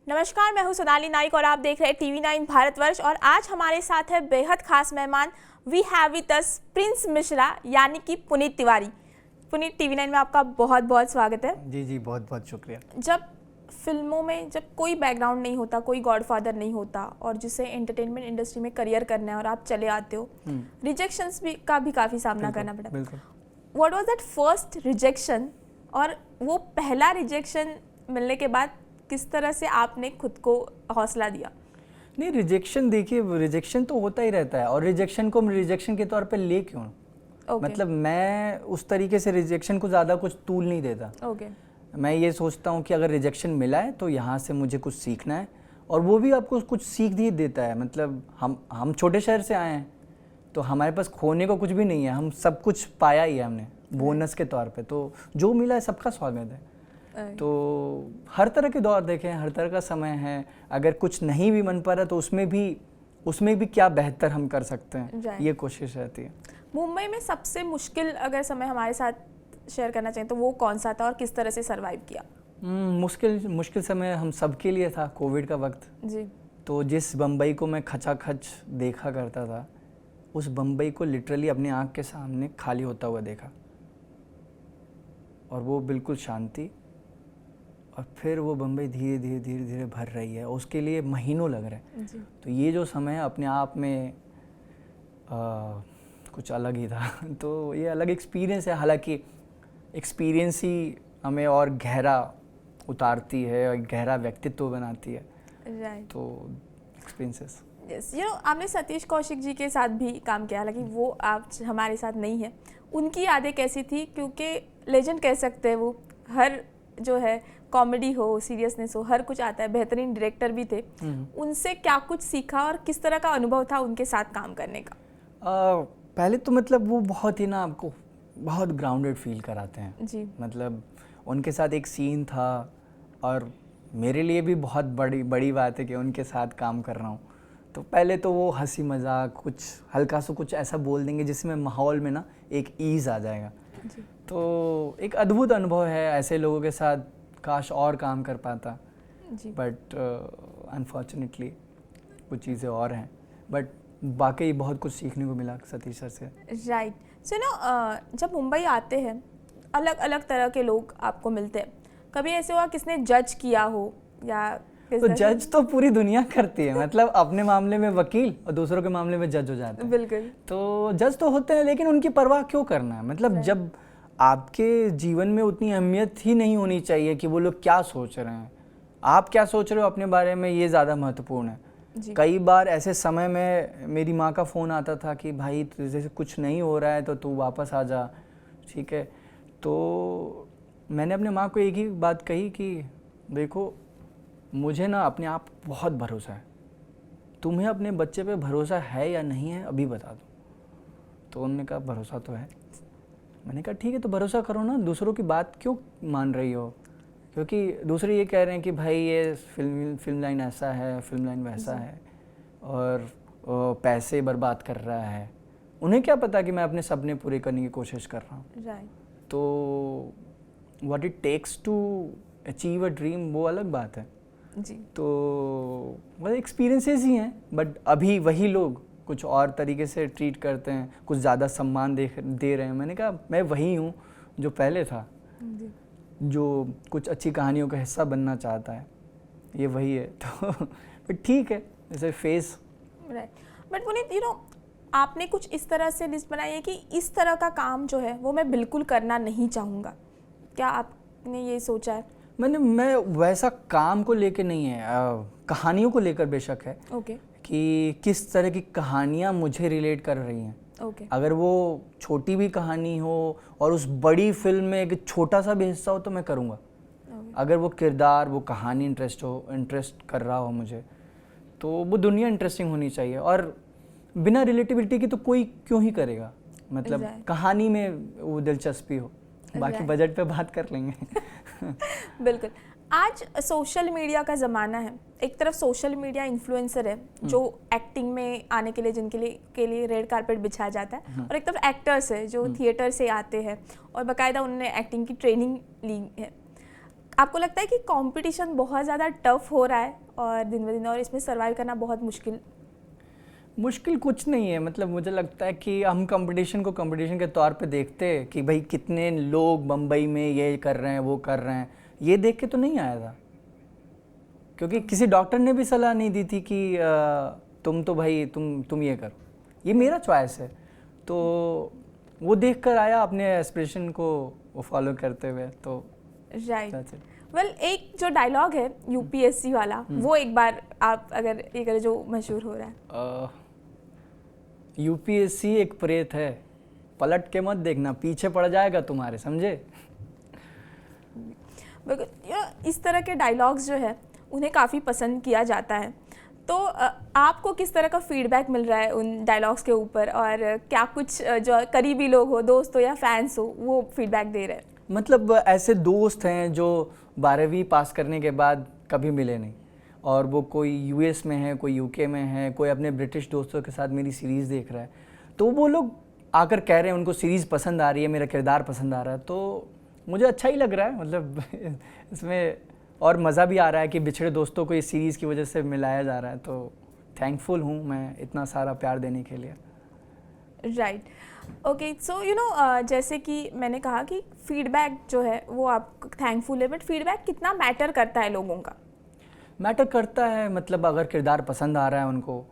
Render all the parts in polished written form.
नमस्कार, मैं हूं सोनाली नाइक और आप देख रहे हैं TV9 भारतवर्ष। और आज हमारे साथ है बेहद खास मेहमान। We have with us Prince Mishra यानी कि पुनीत तिवारी। पुनीत, TV9 में आपका बहुत बहुत स्वागत है। जी जी, बहुत बहुत शुक्रिया। जब फिल्मों में जब कोई बैकग्राउंड नहीं होता, कोई गॉडफादर नहीं होता और जिसे एंटरटेनमेंट इंडस्ट्री में करियर करना है और आप चले आते हो, रिजेक्शंस का भी काफ़ी सामना करना पड़ा। बिल्कुल। What was that first rejection, और वो पहला रिजेक्शन मिलने के बाद किस तरह से आपने खुद को हौसला दिया? नहीं, रिजेक्शन देखिए, रिजेक्शन तो होता ही रहता है और रिजेक्शन को रिजेक्शन के तौर पे ले क्यों? मतलब मैं उस तरीके से रिजेक्शन को ज़्यादा कुछ तूल नहीं देता। मैं ये सोचता हूँ कि अगर रिजेक्शन मिला है तो यहाँ से मुझे कुछ सीखना है, और वो भी आपको कुछ सीख ही देता है। मतलब हम छोटे शहर से आए हैं तो हमारे पास खोने को कुछ भी नहीं है, हम सब कुछ पाया ही है हमने बोनस के तौर पे, तो जो मिला है सबका स्वागत है। तो हर तरह के दौर देखें, हर तरह का समय है। अगर कुछ नहीं भी बन पा रहा तो उसमें भी क्या बेहतर हम कर सकते हैं, ये कोशिश रहती है। मुंबई में सबसे मुश्किल अगर समय हमारे साथ शेयर करना चाहिए तो वो कौन सा था और किस तरह से सरवाइव किया? मुश्किल समय हम सबके लिए था, कोविड का वक्त जी। तो जिस बम्बई को मैं खचाखच देखा करता था, उस बम्बई को लिटरली अपनी आँख के सामने खाली होता हुआ देखा, और वो बिल्कुल शांति, और फिर वो बम्बई धीरे धीरे भर रही है। उसके लिए महीनों लग रहे हैं। तो ये जो समय है अपने आप में कुछ अलग ही था। तो ये अलग एक्सपीरियंस है, हालांकि एक्सपीरियंस ही हमें और गहरा उतारती है और गहरा व्यक्तित्व बनाती है। तो एक्सपीरियंसेस। यस, आपने सतीश कौशिक जी के साथ भी काम किया, हालांकि वो आप हमारे साथ नहीं है। उनकी यादें कैसी थी? क्योंकि लेजेंड कह सकते हैं वो, हर जो है कॉमेडी हो, सीरियसनेस हो, हर कुछ आता है। बेहतरीन डायरेक्टर भी थे। उनसे क्या कुछ सीखा और किस तरह का अनुभव था उनके साथ काम करने का? पहले तो मतलब वो बहुत ही ना आपको बहुत ग्राउंडेड फील कराते हैं जी। मतलब उनके साथ एक सीन था, और मेरे लिए भी बहुत बड़ी बात है कि उनके साथ काम कर रहा हूँ। तो पहले तो वो हंसी मजाक कुछ हल्का सा कुछ ऐसा बोल देंगे जिसमें माहौल में ना एक ईज़ आ जाएगा। जी। तो एक अद्भुत अनुभव है ऐसे लोगों के साथ, काश और काम कर पाता। बट अनफॉर्चुनेटली कुछ चीज़ें और हैं, बट वाकई बहुत कुछ सीखने को मिला सतीश सर से। राइट। सो जब मुंबई आते हैं अलग अलग तरह के लोग आपको मिलते हैं, कभी ऐसे हुआ किसने जज किया हो? या तो जज तो पूरी दुनिया करती है, मतलब अपने मामले में वकील और दूसरों के मामले में जज हो जाते हैं। बिल्कुल। तो जज तो होते हैं, लेकिन उनकी परवाह क्यों करना है? मतलब जब आपके जीवन में उतनी अहमियत ही नहीं होनी चाहिए कि वो लोग क्या सोच रहे हैं, आप क्या सोच रहे हो अपने बारे में, ये ज़्यादा महत्वपूर्ण है। कई बार ऐसे समय में मेरी माँ का फ़ोन आता था कि भाई जैसे कुछ नहीं हो रहा है तो तू वापस आ जा, ठीक है। तो मैंने अपने माँ को एक ही बात कही कि देखो, मुझे ना अपने आप बहुत भरोसा है, तुम्हें अपने बच्चे पे भरोसा है या नहीं है अभी बता दो। तो उन्होंने कहा भरोसा तो है। मैंने कहा ठीक है, तो भरोसा करो ना, दूसरों की बात क्यों मान रही हो? क्योंकि दूसरे ये कह रहे हैं कि भाई ये फिल्म लाइन ऐसा है, फिल्म लाइन वैसा है, और पैसे बर्बाद कर रहा है। उन्हें क्या पता कि मैं अपने सपने पूरे करने की कोशिश कर रहा हूँ। तो what it takes to achieve a dream, वो अलग बात है। जी। तो मतलब एक्सपीरियंसेस ही हैं, बट अभी वही लोग कुछ और तरीके से ट्रीट करते हैं, कुछ ज़्यादा सम्मान दे रहे हैं। मैंने कहा मैं वही हूँ जो पहले था, जो कुछ अच्छी कहानियों का हिस्सा बनना चाहता है, ये वही है। तो बट ठीक है, जैसे फेस। बट पुनीत, आपने कुछ इस तरह से लिस्ट बनाई है कि इस तरह का काम जो है वो मैं बिल्कुल करना नहीं चाहूँगा, क्या आपने ये सोचा है? मैं वैसा काम को लेकर नहीं है, कहानियों को लेकर बेशक है। कि किस तरह की कहानियाँ मुझे रिलेट कर रही हैं। अगर वो छोटी भी कहानी हो और उस बड़ी फिल्म में एक छोटा सा भी हिस्सा हो तो मैं करूँगा। अगर वो किरदार, वो कहानी इंटरेस्ट कर रहा हो मुझे, तो वो दुनिया इंटरेस्टिंग होनी चाहिए। और बिना रिलेटिविटी की तो कोई क्यों ही करेगा, मतलब कहानी में वो दिलचस्पी हो। बाकी बजट पे बात कर लेंगे। बिल्कुल। आज सोशल मीडिया का ज़माना है। एक तरफ सोशल मीडिया इन्फ्लुएंसर है जो एक्टिंग में आने के लिए रेड कारपेट बिछाया जाता है, और एक तरफ एक्टर्स है जो थिएटर से आते हैं और बाकायदा उन्होंने एक्टिंग की ट्रेनिंग ली है। आपको लगता है कि कंपटीशन बहुत ज़्यादा टफ हो रहा है और दिन ब दिन, और इसमें सर्वाइव करना बहुत मुश्किल? मुश्किल कुछ नहीं है, मतलब मुझे लगता है कि हम कंपटीशन को कंपटीशन के तौर पे देखते हैं कि भाई कितने लोग बम्बई में ये कर रहे हैं वो कर रहे हैं, ये देख के तो नहीं आया था। क्योंकि किसी डॉक्टर ने भी सलाह नहीं दी थी कि तुम तो भाई तुम ये करो, ये मेरा चॉइस है। तो वो देख कर आया, अपने एस्पिरेशन को वो फॉलो करते हुए। तो राइट, वेल एक जो डायलॉग है यूपीएससी वाला, वो एक बार आप अगर ये करें जो मशहूर हो रहा है। यूपीएससी एक प्रेत है, पलट के मत देखना, पीछे पड़ जाएगा तुम्हारे, समझे? इस तरह के डायलॉग्स जो है उन्हें काफ़ी पसंद किया जाता है। तो आपको किस तरह का फीडबैक मिल रहा है उन डायलॉग्स के ऊपर, और क्या कुछ जो करीबी लोग हो, दोस्त हो या फैंस हो, वो फीडबैक दे रहे हैं? मतलब ऐसे दोस्त हैं जो 12वीं पास करने के बाद कभी मिले नहीं, और वो कोई यूएस में है, कोई यूके में है, कोई अपने ब्रिटिश दोस्तों के साथ मेरी सीरीज़ देख रहा है, तो वो लोग आकर कह रहे हैं उनको सीरीज़ पसंद आ रही है, मेरा किरदार पसंद आ रहा है। तो मुझे अच्छा ही लग रहा है, मतलब इसमें और मज़ा भी आ रहा है कि बिछड़े दोस्तों को इस सीरीज़ की वजह से मिलाया जा रहा है। तो थैंकफुल हूँ मैं इतना सारा प्यार देने के लिए। Right, okay, so you know, जैसे कि मैंने कहा कि फीडबैक जो है वो आप थैंकफुल है, बट फीडबैक कितना मैटर करता है लोगों का? मैटर करता है, मतलब अगर किरदार पसंद आ रहा है उनको,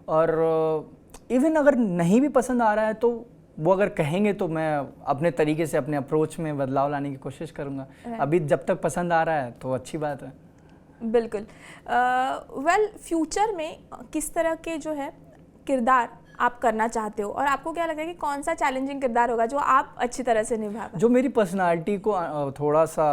और इवन अगर नहीं भी पसंद आ रहा है तो वो अगर कहेंगे तो मैं अपने तरीके से अपने अप्रोच में बदलाव लाने की कोशिश करूँगा। अभी जब तक पसंद आ रहा है तो अच्छी बात है। बिल्कुल। वेल, फ्यूचर में किस तरह के जो है किरदार आप करना चाहते हो, और आपको क्या लगता है कि कौन सा चैलेंजिंग किरदार होगा जो आप अच्छी तरह से निभा पाए? जो मेरी पर्सनालिटी को थोड़ा सा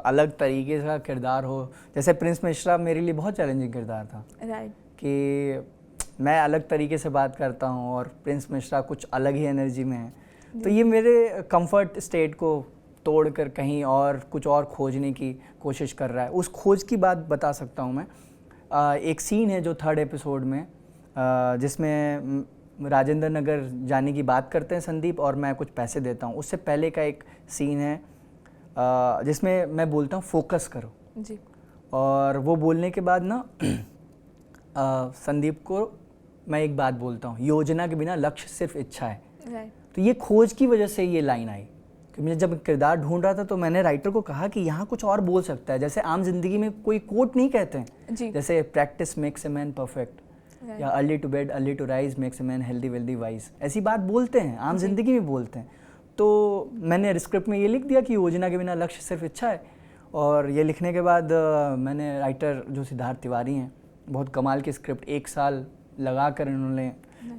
अलग तरीके का किरदार हो, जैसे प्रिंस मिश्रा मेरे लिए बहुत चैलेंजिंग किरदार था। राइट, कि मैं अलग तरीके से बात करता हूँ और प्रिंस मिश्रा कुछ अलग ही एनर्जी में है, तो ये मेरे कंफर्ट स्टेट को तोड़कर कहीं और कुछ और खोजने की कोशिश कर रहा है। उस खोज की बात बता सकता हूँ मैं। एक सीन है जो 3rd एपिसोड में, जिसमें राजेंद्र नगर जाने की बात करते हैं संदीप, और मैं कुछ पैसे देता हूँ। उससे पहले का एक सीन है जिसमें मैं बोलता हूँ फोकस करो जी, और वो बोलने के बाद ना संदीप को मैं एक बात बोलता हूँ, योजना के बिना लक्ष्य सिर्फ इच्छा है। राइट, तो ये खोज की वजह से ये लाइन आई कि मैं जब किरदार ढूंढ रहा था तो मैंने राइटर को कहा कि यहाँ कुछ और बोल सकता है। जैसे आम जिंदगी में कोई कोट नहीं कहते हैं जी, जैसे practice makes a man perfect, या early to bed early to rise makes a man healthy wealthy wise, ऐसी बात बोलते हैं, आम जिंदगी में बोलते हैं। तो मैंने स्क्रिप्ट में ये लिख दिया कि योजना के बिना लक्ष्य सिर्फ इच्छा है। और ये लिखने के बाद मैंने राइटर जो सिद्धार्थ तिवारी हैं, बहुत कमाल की स्क्रिप्ट, 1 साल लगा कर इन्होंने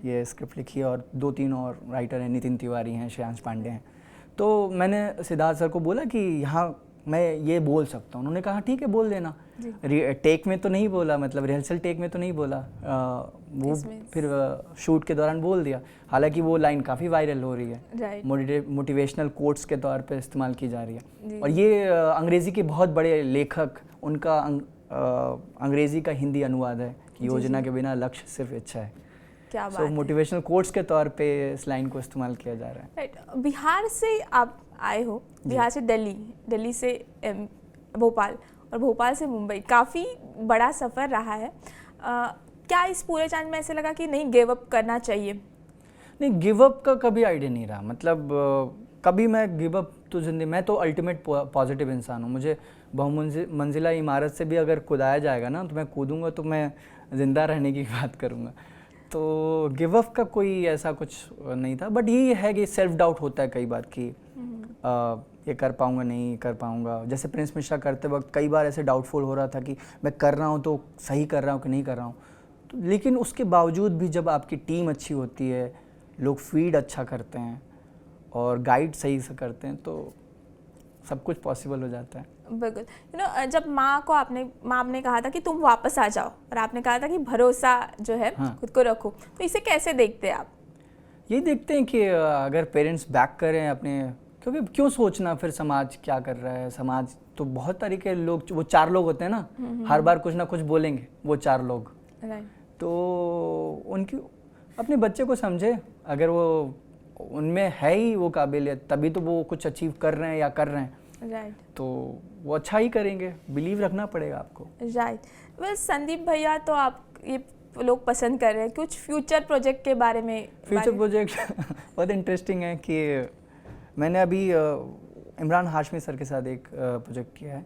ये स्क्रिप्ट लिखी, और 2-3 और राइटर हैं, नितिन तिवारी हैं, श्रेयांश पांडे हैं। तो मैंने सिद्धार्थ सर को बोला कि यहाँ मैं ये बोल सकता हूँ। उन्होंने कहा ठीक है बोल देना। टेक में तो नहीं बोला, मतलब रिहर्सल टेक में तो नहीं बोला, वो फिर शूट के दौरान बोल दिया। हालांकि वो लाइन काफ़ी वायरल हो रही है, मोटिवेशनल कोट्स के तौर पे इस्तेमाल की जा रही है। और ये अंग्रेज़ी के बहुत बड़े लेखक, उनका अंग्रेज़ी का हिंदी अनुवाद है कि योजना के बिना लक्ष्य सिर्फ इच्छा है। क्या बात है। मोटिवेशनल कोट्स के तौर पे इस लाइन को इस्तेमाल किया जा रहा है। राइट, बिहार से आप आए हो, बिहार से दिल्ली, दिल्ली से भोपाल, और भोपाल से मुंबई, काफ़ी बड़ा सफ़र रहा है। क्या इस पूरे चांद में ऐसे लगा कि नहीं गिव अप करना चाहिए? नहीं, गिव अप का कभी आइडिया नहीं रहा। मतलब कभी मैं गिव अप तो जिंदगी, मैं तो अल्टीमेट पॉजिटिव इंसान हूँ। मुझे बहुमंजिला इमारत से भी अगर कूदाया जाएगा ना तो मैं कूदूँगा, तो मैं ज़िंदा रहने की बात करूँगा। तो गिव अप का कोई ऐसा कुछ नहीं था। बट ये है कि सेल्फ डाउट होता है कई बार कि ये कर पाऊँगा नहीं कर पाऊँगा। जैसे प्रिंस मिश्रा करते वक्त कई बार ऐसे डाउटफुल हो रहा था कि मैं कर रहा हूँ तो सही कर रहा हूँ कि नहीं कर रहा हूँ। तो लेकिन उसके बावजूद भी जब आपकी टीम अच्छी होती है, लोग फीड अच्छा करते हैं और गाइड सही से करते हैं, तो सब कुछ पॉसिबल हो जाता है। बिल्कुल। यू नो, जब माँ ने कहा था कि तुम वापस आ जाओ, और आपने कहा था कि भरोसा जो है खुद को रखो, तो इसे कैसे देखते हैं आप? यही देखते हैं कि अगर पेरेंट्स बैक करें अपने, क्योंकि क्यों सोचना फिर समाज क्या कर रहा है। समाज तो बहुत तरीके लोग, वो 4 लोग होते हैं ना, हर बार कुछ ना कुछ बोलेंगे वो 4 लोग। तो उनकी अपने बच्चे को समझे, अगर वो उनमें है ही वो काबिलियत, तभी तो वो कुछ अचीव कर रहे हैं या कर रहे हैं। राइट तो वो अच्छा ही करेंगे, बिलीव रखना पड़ेगा आपको। राइट। वेल संदीप भैया, तो आप ये लोग पसंद कर रहे हैं, कुछ फ्यूचर प्रोजेक्ट के बारे में? फ्यूचर प्रोजेक्ट बहुत इंटरेस्टिंग है कि मैंने अभी इमरान हाशमी सर के साथ एक प्रोजेक्ट किया है,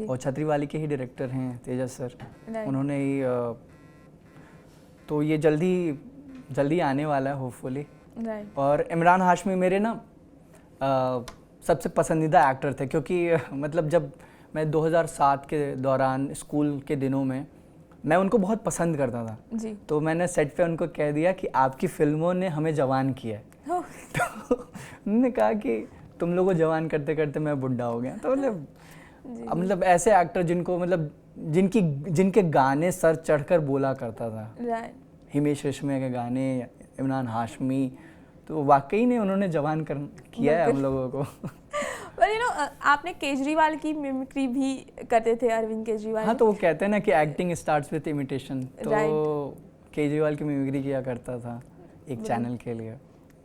और छतरीवाली के ही डायरेक्टर हैं तेजस सर, उन्होंने ही तो ये जल्दी आने वाला है होपफुली। और इमरान हाशमी मेरे ना सबसे पसंदीदा एक्टर थे, क्योंकि मतलब जब मैं 2007 के दौरान स्कूल के दिनों में मैं उनको बहुत पसंद करता था जी। तो मैंने सेट पे उनको कह दिया कि आपकी फिल्मों ने हमें जवान किया है। तो उन्होंने कहा कि तुम लोगों को जवान करते करते मैं बुढ़ा हो गया। तो मतलब ऐसे एक्टर जिनको मतलब जिनके गाने सर चढ़कर बोला करता था, हिमेश रेशमिया के गाने, इमरान हाशमी, तो वाकई ने उन्होंने जवान किया है हम लोगों को। पर यू नो आपने केजरीवाल की मिमिक्री भी करते थे, अरविंद केजरीवाल। हाँ, तो वो कहते हैं ना कि एक्टिंग स्टार्ट्स विद इमिटेशन, तो केजरीवाल की मिमिक्री किया करता था एक चैनल के लिए,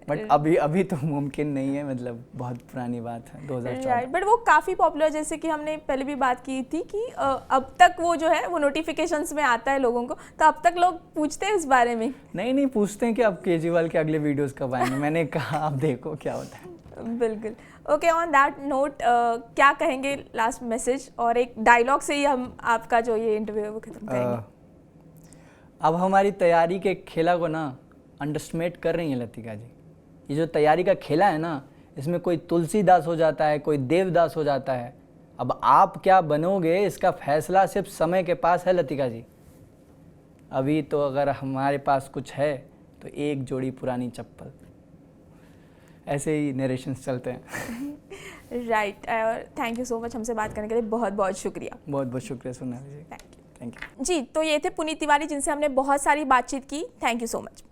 बट अभी तो मुमकिन नहीं है, मतलब बहुत पुरानी बात है 2014। राइट, बट वो काफ़ी पॉपुलर, जैसे कि हमने पहले भी बात की थी कि अब तक वो जो है वो नोटिफिकेशंस में आता है लोगों को, तो अब तक लोग पूछते हैं इस बारे में? नहीं पूछते हैं कि अब केजरीवाल के अगले वीडियोस कब आएंगे। मैंने कहा आप देखो क्या होता है। बिल्कुल। ओके, ऑन दैट नोट क्या कहेंगे लास्ट मैसेज, और एक डायलॉग से ही हम आपका जो ये इंटरव्यू है वो खत्म करेंगे। अब हमारी तैयारी के खेला को ना अंडरस्टिमेट कर रही हैं लतिका जी। ये जो तैयारी का खेला है ना, इसमें कोई तुलसीदास हो जाता है, कोई देवदास हो जाता है। अब आप क्या बनोगे इसका फैसला सिर्फ समय के पास है लतिका जी। अभी तो अगर हमारे पास कुछ है तो एक जोड़ी पुरानी चप्पल। ऐसे ही नरेशंस चलते हैं। राइट, और थैंक यू सो मच हमसे बात करने के लिए, बहुत बहुत शुक्रिया। बहुत बहुत शुक्रिया सोनाली जी, थैंक यू। जी, तो ये थे पुनीत तिवारी जिनसे हमने बहुत सारी बातचीत की। Thank you so much.